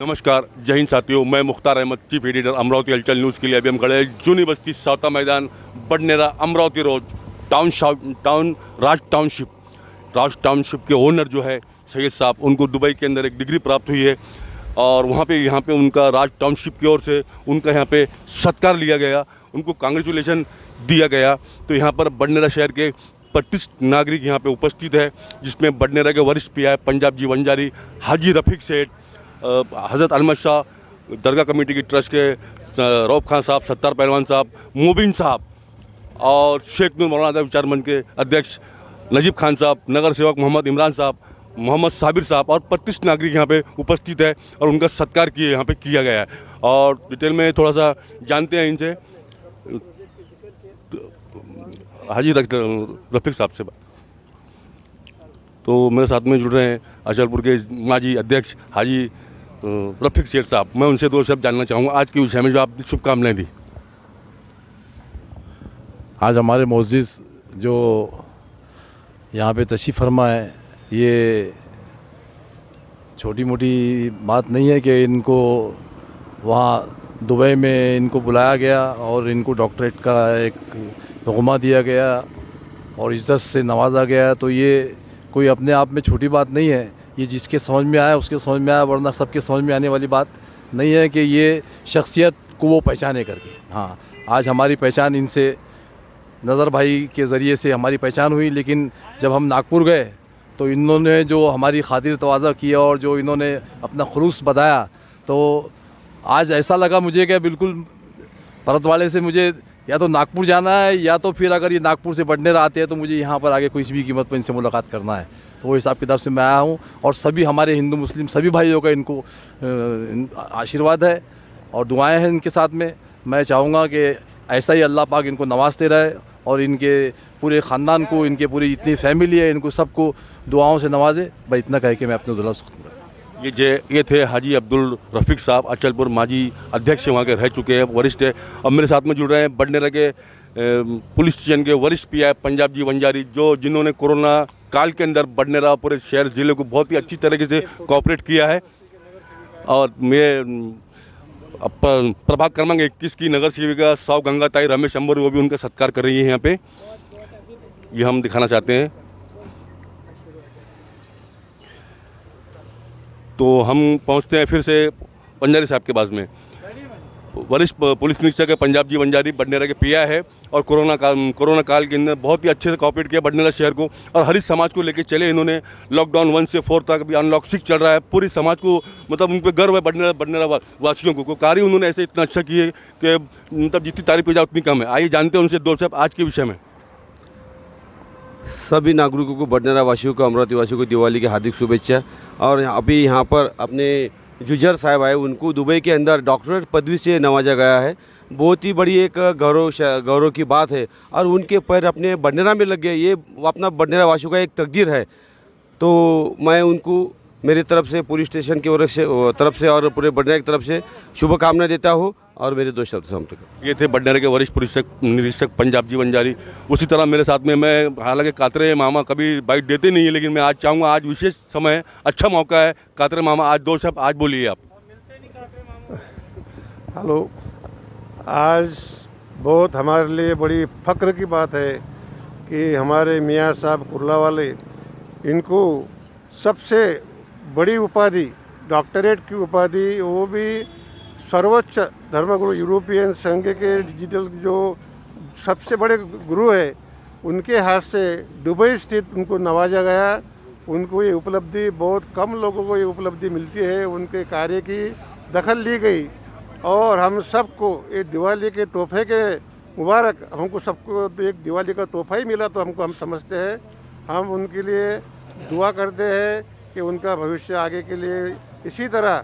नमस्कार, जय हिंद साथियों। मैं मुख्तार अहमद, चीफ एडिटर अमरावती हलचल न्यूज़ के लिए अभी हम खड़े हैं जूनी बस्ती, सावता मैदान, बडनेरा, अमरावती रोड, राज टाउनशिप के ओनर जो है सैयद साहब, उनको दुबई के अंदर एक डिग्री प्राप्त हुई है और यहाँ पे उनका राज टाउनशिप की ओर से उनका यहाँ पे सत्कार लिया गया, उनको कांग्रेचुलेशन दिया गया। तो यहाँ पर बडनेरा शहर के प्रतिष्ठित नागरिक यहाँ पे उपस्थित है, जिसमें बडनेरा के वरिष्ठ पीआई पंजाब जी वंजारी, हाजी रफीक सेठ, हज़रत अहमद शाह दरगाह कमेटी की ट्रस्ट के रऊफ खान साहब, सत्तार पहलवान साहब, मुबीन साहब और शेख नूर मौलाना विचार मंच के अध्यक्ष नजीब खान साहब, नगर सेवक मोहम्मद इमरान साहब, मोहम्मद साबिर साहब और प्रतिष्ठित नागरिक यहाँ पे उपस्थित है और उनका सत्कार यहाँ पे किया गया है। और डिटेल में थोड़ा सा जानते हैं इनसे, हाजी रफीक साहब से। तो मेरे साथ में जुड़ रहे हैं अचलपुर के माजी अध्यक्ष हाजी रफीक सेठ साहब। मैं उनसे दो शब्द जानना चाहूँगा आज के विषय में, जो आप शुभकामनाएं दी। आज हमारे मोअज़्ज़िज़ जो यहाँ पे तशरीफ़ फरमा है, ये छोटी मोटी बात नहीं है कि इनको वहाँ दुबई में इनको बुलाया गया और इनको डॉक्टरेट का एक तगमा दिया गया और इज़्ज़त से नवाजा गया। तो ये कोई अपने आप में छोटी बात नहीं है, ये जिसके समझ में आया उसके समझ में आया, वरना सबके समझ में आने वाली बात नहीं है कि ये शख्सियत को वो पहचाने करके। हाँ, आज हमारी पहचान इनसे, नज़र भाई के ज़रिए से हमारी पहचान हुई, लेकिन जब हम नागपुर गए तो इन्होंने जो हमारी खातिर तवाज़ा किया और जो इन्होंने अपना खुलूस बताया, तो आज ऐसा लगा मुझे कि बिल्कुल परत वाले से मुझे या तो नागपुर जाना है, या तो फिर अगर ये नागपुर से बडनेरा आते हैं तो मुझे यहाँ पर आगे कोई भी कीमत पर इनसे मुलाकात करना है। तो वो हिसाब किताब से मैं आया हूँ और सभी हमारे हिंदू मुस्लिम सभी भाइयों का इनको आशीर्वाद है और दुआएं हैं इनके साथ में। मैं चाहूँगा कि ऐसा ही अल्लाह पाक इनको नवाजते रहे और इनके पूरे ख़ानदान को, इनके पूरी जितनी फैमिली है, इनको सबको दुआओं से नवाजे। भाई इतना कह के मैं अपने दुला ये थे हाजी अब्दुल रफीक साहब, अचलपुर माजी अध्यक्ष वहाँ के रह चुके हैं, वरिष्ठ है। अब मेरे साथ में जुड़ रहे हैं बडनेरा के पुलिस स्टेशन के वरिष्ठ पीआई पंजाब जी वंजारी, जिन्होंने कोरोना काल के अंदर बडनेरा पूरे शहर ज़िले को बहुत ही अच्छी तरीके से कोऑपरेट किया है। और मैं प्रभाग क्रमांक 21 की नगर सेविका साव गंगाताई रमेश अंबर, वो भी उनका सत्कार कर रही है यहाँ पे, ये हम दिखाना चाहते हैं। तो हम पहुंचते हैं फिर से वंजारी साहब के पास में। वरिष्ठ पुलिस निरीक्षक है पंजाब जी वंजारी, बडनेरा के पीआई है और कोरोना काल के अंदर बहुत ही अच्छे से कोऑपरेट किया बडनेरा शहर को और हरित समाज को लेके चले इन्होंने। लॉकडाउन 1 से 4 तक, अभी अनलॉक 6 चल रहा है, पूरी समाज को मतलब उन पर गर्व है बडनेरा वासियों को। कार्य उन्होंने ऐसे इतना अच्छा किए कि मतलब जितनी तारीफ की जाए उतनी कम है। आइए जानते हैं उनसे दो शब्द आज के विषय में। सभी नागरिकों को, बडनेरा वासियों को, अमरावती वासियों को दिवाली की हार्दिक शुभेच्छा। और अभी यहाँ पर अपने जुजर साहब आए, उनको दुबई के अंदर डॉक्टरेट पदवी से नवाजा गया है। बहुत ही बड़ी एक गौरव की बात है और उनके पैर अपने बडनेरा में लग गए, ये अपना बडनेरा वासियों का एक तकदीर है। तो मैं उनको मेरी तरफ से, पुलिस स्टेशन की तरफ से और पूरे बडनेरा की तरफ से शुभकामनाएं देता हूँ और मेरे दो शब्द समाप्त करता। ये थे बडनेरा के वरिष्ठ पुलिस निरीक्षक पंजाब जी वंजारी। उसी तरह मेरे साथ में, मैं हालांकि कातरे मामा कभी बाइट देते नहीं है, लेकिन मैं आज चाहूँगा, आज विशेष समय है, अच्छा मौका है। कातरे मामा आज दो शब्द आज बोलिए आप। हेलो, आज बहुत हमारे लिए बड़ी फ़ख्र की बात है कि हमारे मियाँ साहब कुर्ला वाले, इनको सबसे बड़ी उपाधि, डॉक्टरेट की उपाधि, वो भी सर्वोच्च धर्मगुरु यूरोपियन संघ के डिजिटल जो सबसे बड़े गुरु है, उनके हाथ से दुबई स्थित उनको नवाजा गया। उनको ये उपलब्धि, बहुत कम लोगों को ये उपलब्धि मिलती है, उनके कार्य की दखल ली गई और हम सबको ये दिवाली के तोहफे के मुबारक, हमको सबको तो एक दिवाली का तोहफा ही मिला, तो हम समझते हैं, हम उनके लिए दुआ करते हैं कि उनका भविष्य आगे के लिए इसी तरह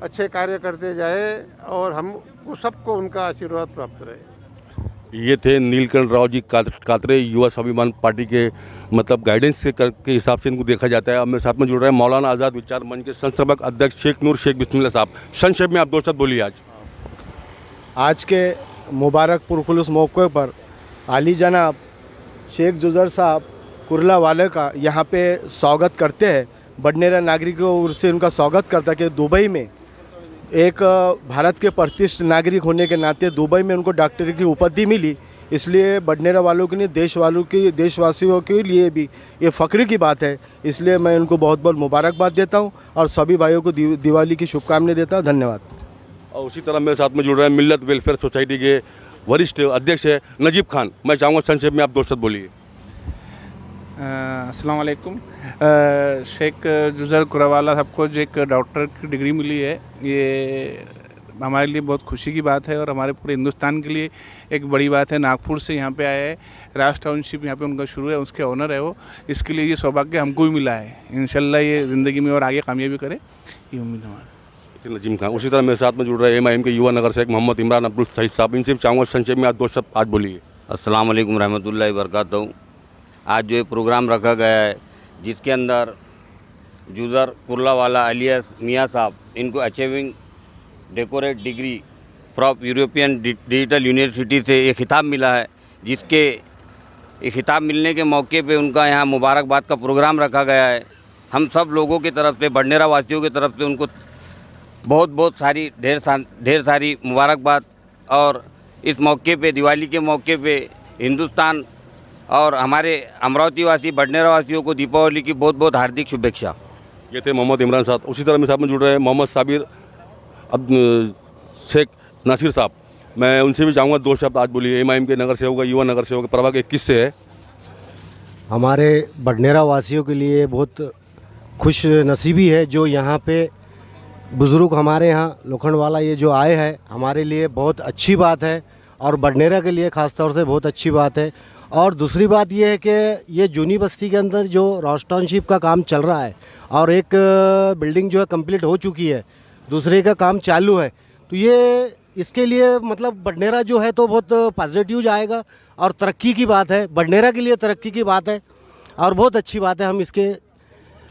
अच्छे कार्य करते जाए और हम सबको उनका आशीर्वाद प्राप्त रहे। ये थे नीलकंठ राव जी कातरे, युवा स्वाभिमान पार्टी के मतलब गाइडेंस के हिसाब से इनको देखा जाता है। अब मेरे साथ में जुड़ रहे हैं मौलाना आज़ाद विचार मंच के संस्थापक अध्यक्ष शेख नूर शेख बिस्मिल्लाह साहब। संक्षेप में आप दो शब्द बोलिए। आज के मुबारक पुरखुलूस मौके पर आली जनाब शेख जुजर साहब कुर्ला वाले का यहाँ पे स्वागत करते हैं। बडनेरा नागरिकों से उनका स्वागत करता है कि दुबई में एक भारत के प्रतिष्ठित नागरिक होने के नाते दुबई में उनको डॉक्टरी की उपाधि मिली, इसलिए बडनेरा वालों के लिए देशवासियों के लिए भी ये फ़ख्र की बात है। इसलिए मैं उनको बहुत बहुत मुबारकबाद देता हूँ और सभी भाइयों को दिवाली की शुभकामनाएं देता हूँ। धन्यवाद। और उसी तरह मेरे साथ में जुड़ रहे हैं मिल्लत वेलफेयर सोसाइटी के वरिष्ठ अध्यक्ष है नजीब खान। मैं चाहूँगा संक्षेप में आप दो शब्द बोलिए। अस्सलाम वालेकुम। शेख जुज़र कुरावाला साहब को जो एक डॉक्टर की डिग्री मिली है, ये हमारे लिए बहुत खुशी की बात है और हमारे पूरे हिंदुस्तान के लिए एक बड़ी बात है। नागपुर से यहाँ पे आए हैं, राज टाउनशिप यहाँ पे उनका शुरू है, उसके ओनर है वो। इसके लिए ये सौभाग्य हमको भी मिला है। इंशाल्लाह ये ज़िंदगी में और आगे कामयाबी करे, ये उम्मीद हमारी। नजीम खान। उसी तरह मेरे साथ में जुड़ रहे हैं MIM के युवा नगर सेवक मोहम्मद इमरान अब्दुल सईद साहब। इनसे भी चाहूँगा संक्षेप में आप दो शब्द आज बोलिए। अस्सलाम वालेकुम रहमतुल्लाहि वबरकातुहू। आज जो ये प्रोग्राम रखा गया है, जिसके अंदर जुज़र कुर्लावाला अलियास मियाँ साहब, इनको achieving decorate degree from European digital university से ये खिताब मिला है, जिसके ये खिताब मिलने के मौके पे उनका यहाँ मुबारकबाद का प्रोग्राम रखा गया है। हम सब लोगों की तरफ से, बडनेरा वासियों की तरफ से उनको बहुत सारी ढेर सारी मुबारकबाद। और इस मौके पे, दिवाली के मौके पे हिंदुस्तान और हमारे अमरावती वासी, बडनेरा वासियों को दीपावली की बहुत बहुत हार्दिक शुभेच्छा। ये थे मोहम्मद इमरान साहब। उसी तरह मेरे साथ में जुड़ रहे हैं मोहम्मद साबिर अब शेख नासिर साहब। मैं उनसे भी चाहूँगा दो शब्द आज बोलिए। MIM के नगर सेवक, युवा नगर सेवक प्रभाग 21 से है। हमारे बडनेरा वासियों के लिए बहुत खुश नसीबी है जो यहाँ पे बुज़ुर्ग हमारे यहाँ लोखंडवाला ये जो आए हैं, हमारे लिए बहुत अच्छी बात है और बडनेरा के लिए ख़ास तौर से बहुत अच्छी बात है। और दूसरी बात ये है कि ये जूनी बस्ती के अंदर जो रॉस टाउनशिप का काम चल रहा है और एक बिल्डिंग जो है कंप्लीट हो चुकी है, दूसरे का काम चालू है, तो ये इसके लिए मतलब बडनेरा जो है तो बहुत पॉजिटिव जाएगा और तरक्की की बात है। बडनेरा के लिए तरक्की की बात है और बहुत अच्छी बात है। हम इसके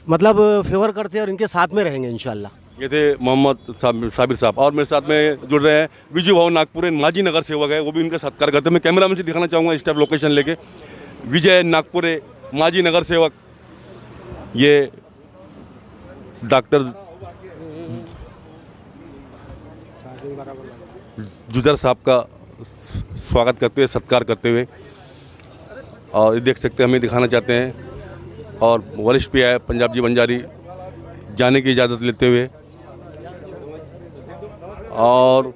मतलब फेवर करते हैं और इनके साथ में रहेंगे इंशाल्लाह। ये थे मोहम्मद साबिर साहब। और मेरे साथ में जुड़ रहे हैं विजय भाव नागपुर माजी नगर सेवक है, वो भी उनका सत्कार करते हैं। मैं कैमरा मैन से दिखाना चाहूँगा इस टाइप लोकेशन लेके। विजय नागपुर माजी नगर सेवक, ये डॉक्टर जुजर साहब का स्वागत करते हुए, सत्कार करते हुए, और ये देख सकते हैं हमें दिखाना चाहते हैं। और वरिष्ठ भी आए पंजाब जी बंजारी, जाने की इजाज़त लेते हुए। और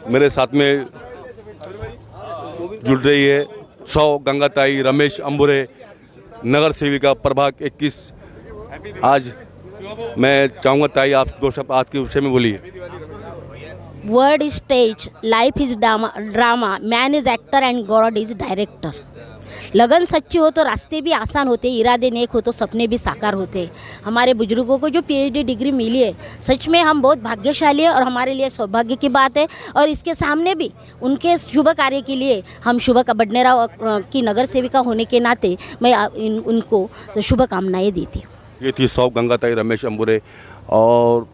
मेरे साथ में जुड़ रही है सौ गंगाताई रमेश अंबुरे, नगर सेविका प्रभाग 21। आज मैं चाहूँगा ताई आप दो शब्द आज के विषय में बोलिए। Word is stage, life is drama, man is actor and God is director. लगन सच्ची हो तो रास्ते भी आसान होते, इरादे नेक हो तो सपने भी साकार होते। हमारे बुजुर्गों को जो PhD डिग्री मिली है, सच में हम बहुत भाग्यशाली है और हमारे लिए सौभाग्य की बात है। और इसके सामने भी उनके शुभ कार्य के लिए हम बडनेरा की नगर सेविका होने के नाते मैं उनको शुभकामनाएं देती हूँ। ये थी सौ गंगाताई रमेश अंबुरे। और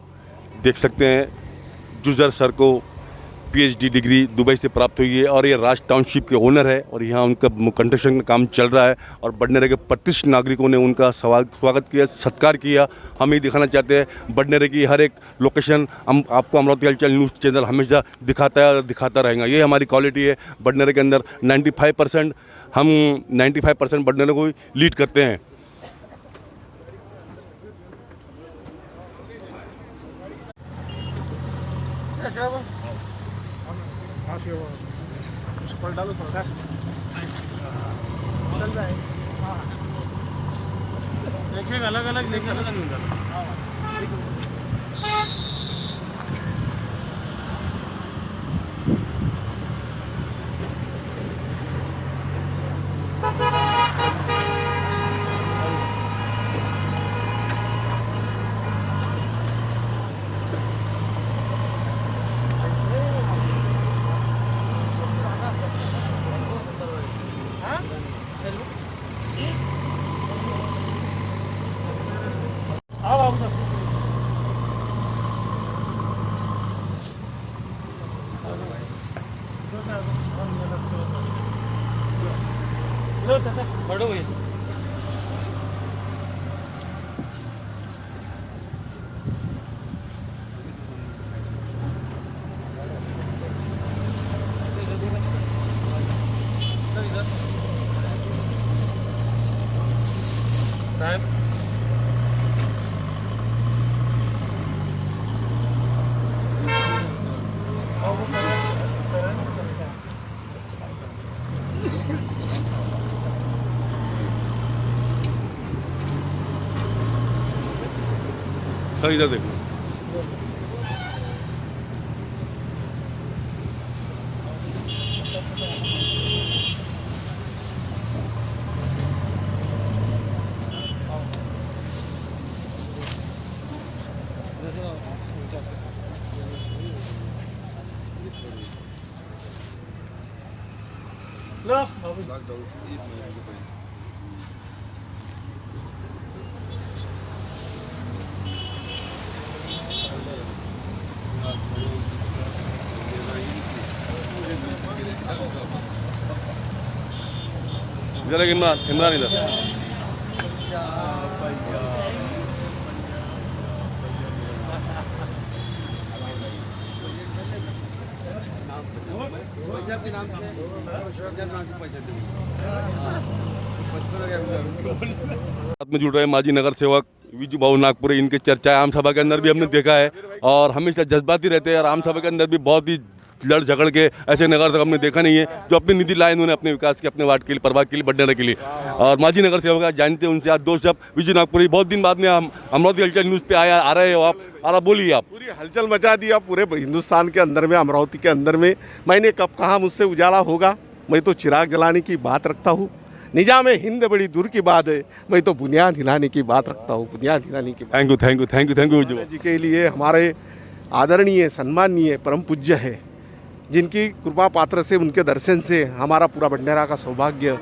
देख सकते हैं जुजर सर को PhD डिग्री दुबई से प्राप्त हुई है और ये राज टाउनशिप के ओनर है और यहाँ उनका कंस्ट्रक्शन का काम चल रहा है और बडनेरे के प्रतिष्ठित नागरिकों ने उनका स्वागत किया, सत्कार किया। हम ये दिखाना चाहते हैं बडनेरे की हर एक लोकेशन हम आपको अमरावती हलचल न्यूज़ चैनल हमेशा दिखाता है और दिखाता रहेगा। ये हमारी क्वालिटी है। बडनेरे के अंदर 95% हम 95% बडनेरे को लीड करते हैं। देखेगा अलग अलग बढ़ो भैया। सर इधर देखो, इधर एक इमरान, इमरान इधर। साथ में जुड़ रहे माजी नगर सेवक विजू बाबू नागपुरी, इनके चर्चा आम सभा के अंदर भी हमने देखा है और हमेशा जज्बाती रहते हैं और आम सभा के अंदर भी बहुत ही लड़ झगड़ के ऐसे नगर तक हमने देखा नहीं है जो अपनी निधि लाए उन्होंने अपने विकास के, अपने वार्ड के लिए, प्रभाग के लिए, बड्डेरा के लिए। और माजी नगर सेवक आज जानते हैं उनसे आज 2 शब्द। विजू नागपुरी, बहुत दिन बाद में हम अमरावती हलचल न्यूज़ पे आ रहे हो आप, और आप बोलिए। आप पूरी हलचल मचा दिया पूरे हिंदुस्तान के अंदर में, अमरावती के अंदर में। मैंने कब कहा मुझसे उजाला होगा, मैं तो चिराग जलाने की बात रखता हूँ। निजाम हिंद बड़ी दूर की बात है, मैं तो बुनियाद हिलाने की बात रखता हूँ, बुनियाद हिलाने की। Thank you, thank you, thank you, thank you Viju ji के लिए हमारे आदरणीय, सम्माननीय, परम पूज्य है, जिनकी कृपा पात्र से, उनके दर्शन से हमारा पूरा बंडेरा का सौभाग्य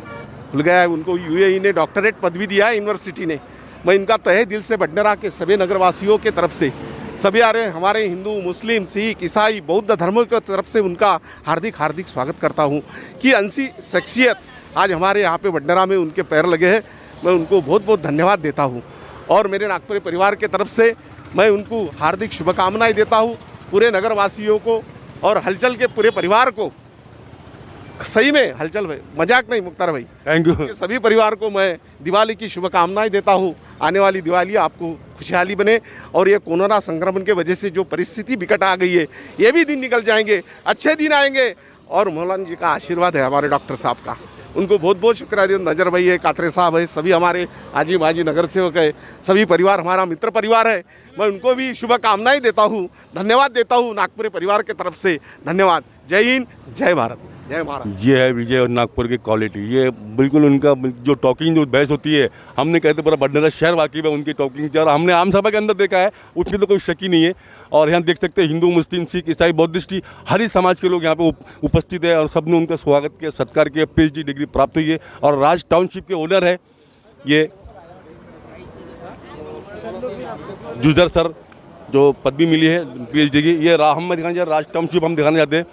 खुल गया है। उनको यूएई ने डॉक्टरेट पदवी दिया है यूनिवर्सिटी ने। मैं इनका तहे दिल से बंडेरा के सभी नगरवासियों के तरफ से, सभी हमारे हिंदू, मुस्लिम, सिख, ईसाई, बौद्ध धर्मों की तरफ से उनका हार्दिक हार्दिक स्वागत करता हूँ कि ऐसी शख्सियत आज हमारे यहाँ पे बंडेरा में उनके पैर लगे हैं। मैं उनको बहुत बहुत धन्यवाद देता हूँ और मेरे नागपुरी परिवार के तरफ से मैं उनको हार्दिक शुभकामनाएं देता हूँ, पूरे नगरवासियों को और हलचल के पूरे परिवार को। सही में हलचल भाई, मजाक नहीं मुख्तार भाई, थैंक यू। सभी परिवार को मैं दिवाली की शुभकामनाएं देता हूं। आने वाली दिवाली आपको खुशहाली बने और ये कोरोना संक्रमण के वजह से जो परिस्थिति विकट आ गई है, ये भी दिन निकल जाएंगे, अच्छे दिन आएंगे। और मौलाना जी का आशीर्वाद है हमारे डॉक्टर साहब का, उनको बहुत बहुत शुक्रिया। नजर भाई है, कातरे साहब है, सभी हमारे आजी माजी नगर सेवक है, सभी परिवार हमारा मित्र परिवार है। मैं उनको भी शुभकामनाएं देता हूँ, धन्यवाद देता हूँ नागपुर परिवार के तरफ से। धन्यवाद। जय हिंद, जय भारत, जय महाराज। ये है विजय और नागपुर की क्वालिटी। ये बिल्कुल उनका जो टॉकिंग, जो बहस होती है, हमने कहते पूरा बंडेरा शहर वाकई में उनकी टॉकिंग से, और हमने आम सभा के अंदर देखा है, उसमें तो कोई शक ही नहीं है। और यहाँ देख सकते हैं हिंदू, मुस्लिम, सिख, ईसाई, बौद्धिस्ट, हर ही समाज के लोग यहाँ पे उपस्थित है और सबने उनका स्वागत किया, सत्कार किया। PhD डिग्री प्राप्त हुई है और राज टाउनशिप के ओनर है ये जुजर सर, जो पदवी मिली है PhD की। ये हम दिखाना चाहते, राज टाउनशिप हम दिखाना चाहते हैं।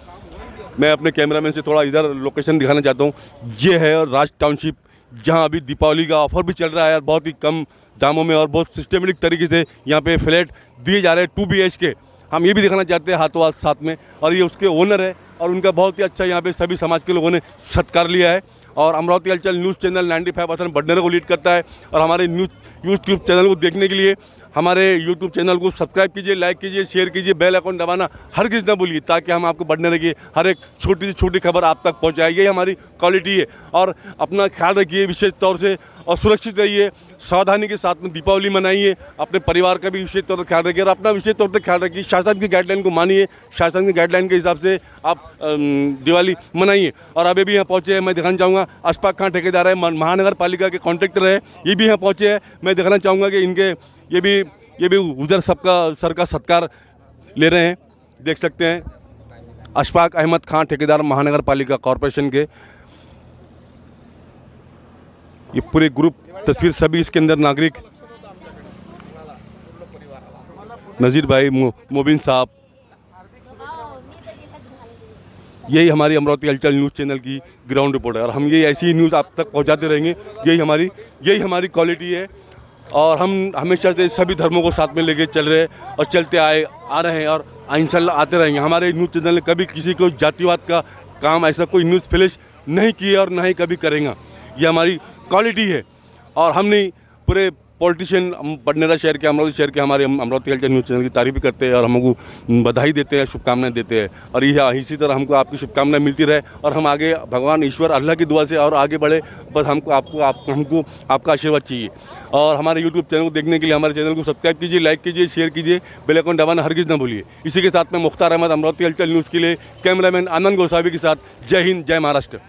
मैं अपने कैमरामैन से थोड़ा इधर लोकेशन दिखाना चाहता हूँ। ये है राज टाउनशिप, जहाँ अभी दीपावली का ऑफर भी चल रहा है और बहुत ही कम दामों में और बहुत सिस्टमेटिक तरीके से यहाँ पे फ्लैट दिए जा रहे हैं 2 BHK। हम ये भी दिखाना चाहते हैं हाथों हाथ साथ में। और ये उसके ओनर है और उनका बहुत ही अच्छा यहाँ पे सभी समाज के लोगों ने सत्कार लिया है। और अमरावती हलचल न्यूज़ चैनल 95% बंडेरा को लीड करता है। और हमारे यूट्यूब चैनल को देखने के लिए हमारे यूट्यूब चैनल को सब्सक्राइब कीजिए, लाइक कीजिए, शेयर कीजिए, बेल आइकन दबाना हरगिज़ ना भूलिए, ताकि हम आपको बंडेरा की हर एक छोटी से छोटी खबर आप तक पहुँचाएं। यही हमारी क्वालिटी है। और अपना ख्याल रखिए विशेष तौर से और सुरक्षित रहिए, सावधानी के साथ में दीपावली मनाइए, अपने परिवार का भी विशेष तौर पर ख्याल रखिए और अपना विशेष तौर पर ख्याल रखिए। शासन की गाइडलाइन को मानिए, शासन की गाइडलाइन के हिसाब से आप दिवाली मनाइए। और अभी भी यहाँ पहुँचे हैं, मैं दिखाना चाहूँगा अशफाक खान ठेकेदार है, महानगर पालिका के कॉन्ट्रैक्टर है, ये भी यहाँ पहुँचे हैं। मैं दिखाना चाहूँगा कि इनके ये भी उधर सबका सर का सत्कार ले रहे हैं, देख सकते हैं। अशफाक अहमद खान ठेकेदार, महानगर पालिका कॉरपोरेशन के। ये पूरे ग्रुप तस्वीर, सभी इसके अंदर नागरिक, नज़ीर भाई, मोबिन साहब। यही हमारी अमरावती हलचल न्यूज़ चैनल की ग्राउंड रिपोर्ट है और हम ये ऐसी न्यूज़ आप तक पहुंचाते रहेंगे। यही हमारी क्वालिटी है। और हम हमेशा से सभी धर्मों को साथ में लेके चल रहे हैं और चलते आ रहे हैं और इंशाल्लाह आते रहेंगे। हमारे न्यूज़ चैनल ने कभी किसी को जातिवाद का काम, ऐसा कोई न्यूज़ फ्लैश नहीं किया और ना ही कभी करेंगे। ये हमारी क्वालिटी है और हम नहीं, पूरे पॉलिटिशियन बडनेरा शहर के, अमरावती शहर के हमारे अमरावती हलचल न्यूज़ चैनल की तारीफ भी करते हैं और हमको बधाई देते हैं, शुभकामनाएं देते हैं। और यह इसी तरह हमको आपकी शुभकामनाएं मिलती रहे और हम आगे भगवान ईश्वर अल्लाह की दुआ से और आगे बढ़े। बस हमको आपका आशीर्वाद चाहिए। और हमारे यूट्यूब चैनल को देखने के लिए हमारे चैनल को सब्सक्राइब कीजिए, लाइक कीजिए, शेयर कीजिए, बेल आइकन दबाना हरगिज़ ना भूलिए। इसी के साथ में मुख्तार अहमद, अमरावती हलचल न्यूज़ के लिए कैमरामैन आनंद गोसावी के साथ, जय हिंद, जय महाराष्ट्र।